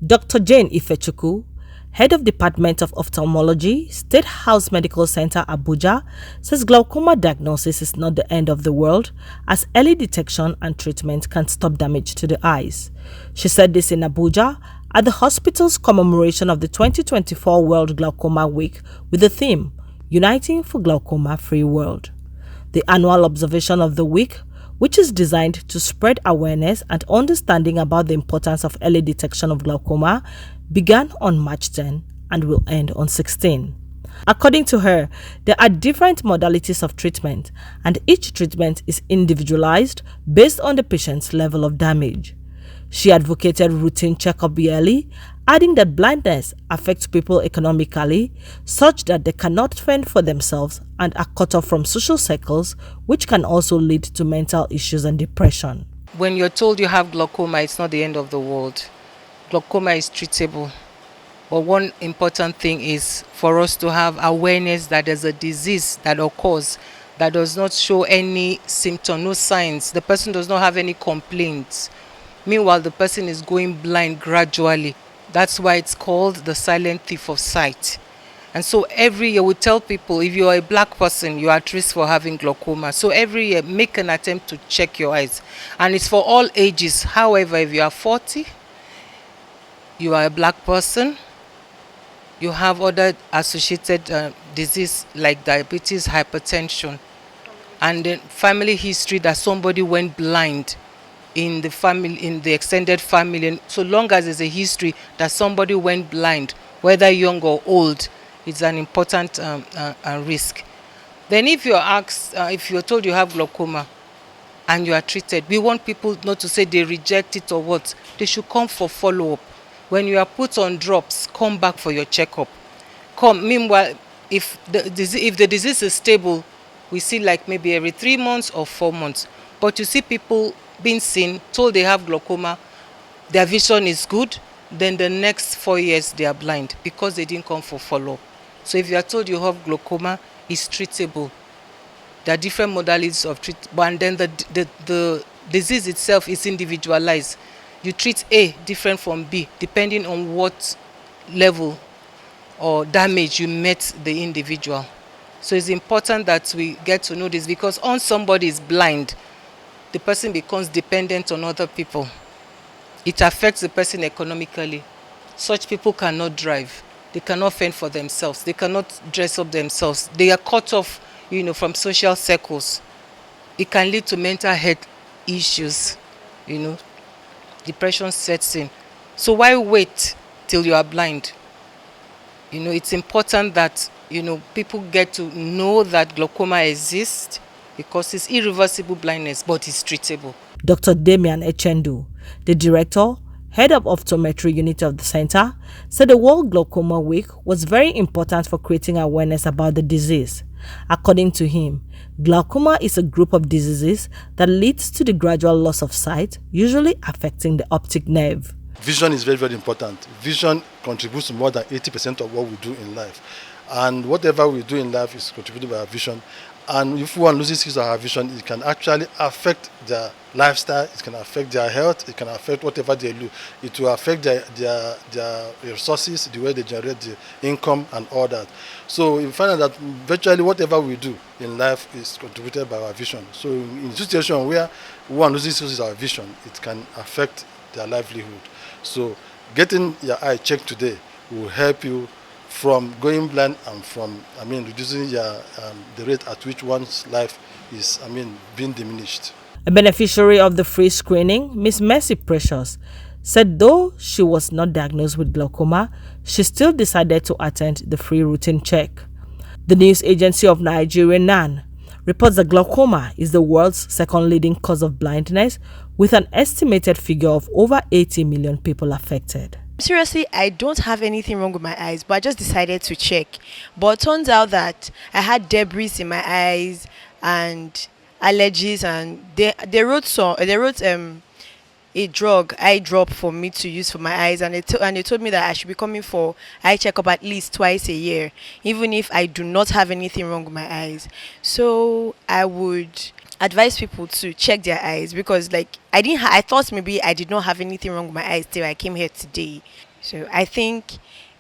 Dr. Jane Ifechukwu, head of Department of Ophthalmology, State House Medical Center, Abuja, says glaucoma diagnosis is not the end of the world, as early detection and treatment can stop damage to the eyes. She said this in Abuja at the hospital's commemoration of the 2024 World Glaucoma Week with the theme, Uniting for Glaucoma-Free World. The annual observation of the week, which is designed to spread awareness and understanding about the importance of early detection of glaucoma, began on March 10 and will end on 16. According to her, there are different modalities of treatment, and each treatment is individualized based on the patient's level of damage. She advocated routine checkup yearly, adding that blindness affects people economically, such that they cannot fend for themselves and are cut off from social circles, which can also lead to mental issues and depression. When you're told you have glaucoma, it's not the end of the world. Glaucoma is treatable. But one important thing is for us to have awareness that there's a disease that occurs that does not show any symptom, no signs. The person does not have any complaints. Meanwhile, the person is going blind gradually. That's why it's called the silent thief of sight. And so every year we tell people, if you are a black person, you are at risk for having glaucoma. So every year, make an attempt to check your eyes. And it's for all ages. However, if you are 40, you are a black person, you have other associated disease like diabetes, hypertension, and then family history that somebody went blind in the family, in the extended family, and so long as there's a history that somebody went blind, whether young or old, it's an important risk. Then if you're asked, if you're told you have glaucoma and you are treated, we want people not to say they reject it or what. They should come for follow-up. When you are put on drops, come back for your checkup. Meanwhile, if the disease is stable, we see like maybe every 3 months or 4 months. But you see people being seen, told they have glaucoma, their vision is good, then the next 4 years they are blind because they didn't come for follow-up. So if you are told you have glaucoma, it's treatable. There are different modalities of treatment, and then the disease itself is individualized. You treat A different from B, depending on what level or damage you met the individual. So it's important that we get to know this, because once somebody is blind, the person becomes dependent on other people. It affects the person economically. Such people cannot drive. They cannot fend for themselves. They cannot dress up themselves. They are cut off, from social circles. It can lead to mental health issues, Depression sets in. So why wait till you are blind? It's important that, people get to know that glaucoma exists, because it's irreversible blindness, but it's treatable. Dr. Damian Echendu, the director, head of optometry unit of the center, said the World Glaucoma Week was very important for creating awareness about the disease. According to him, glaucoma is a group of diseases that leads to the gradual loss of sight, usually affecting the optic nerve. Vision is very, very important. Vision contributes to more than 80% of what we do in life. And whatever we do in life is contributed by our vision. And if one loses his or her vision, it can actually affect their lifestyle, it can affect their health, it can affect whatever they do. It will affect their resources, the way they generate the income and all that. So you find out that virtually whatever we do in life is contributed by our vision. So in a situation where one loses his or her vision, it can affect their livelihood. So getting your eye checked today will help you from going blind and from, reducing the rate at which one's life is, being diminished. A beneficiary of the free screening, Miss Mercy Precious, said though she was not diagnosed with glaucoma, she still decided to attend the free routine check. The news agency of Nigeria, NAN, reports that glaucoma is the world's second leading cause of blindness, with an estimated figure of over 80 million people affected. Seriously, I don't have anything wrong with my eyes, but I just decided to check. But it turns out that I had debris in my eyes and allergies, and they wrote a eye drop for me to use for my eyes, and they told me that I should be coming for eye checkup at least twice a year, even if I do not have anything wrong with my eyes. So I would advise people to check their eyes, because I thought maybe I did not have anything wrong with my eyes till I came here today. So I think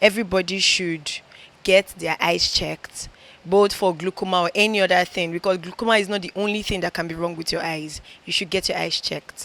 everybody should get their eyes checked, both for glaucoma or any other thing, because glaucoma is not the only thing that can be wrong with your eyes. You should get your eyes checked.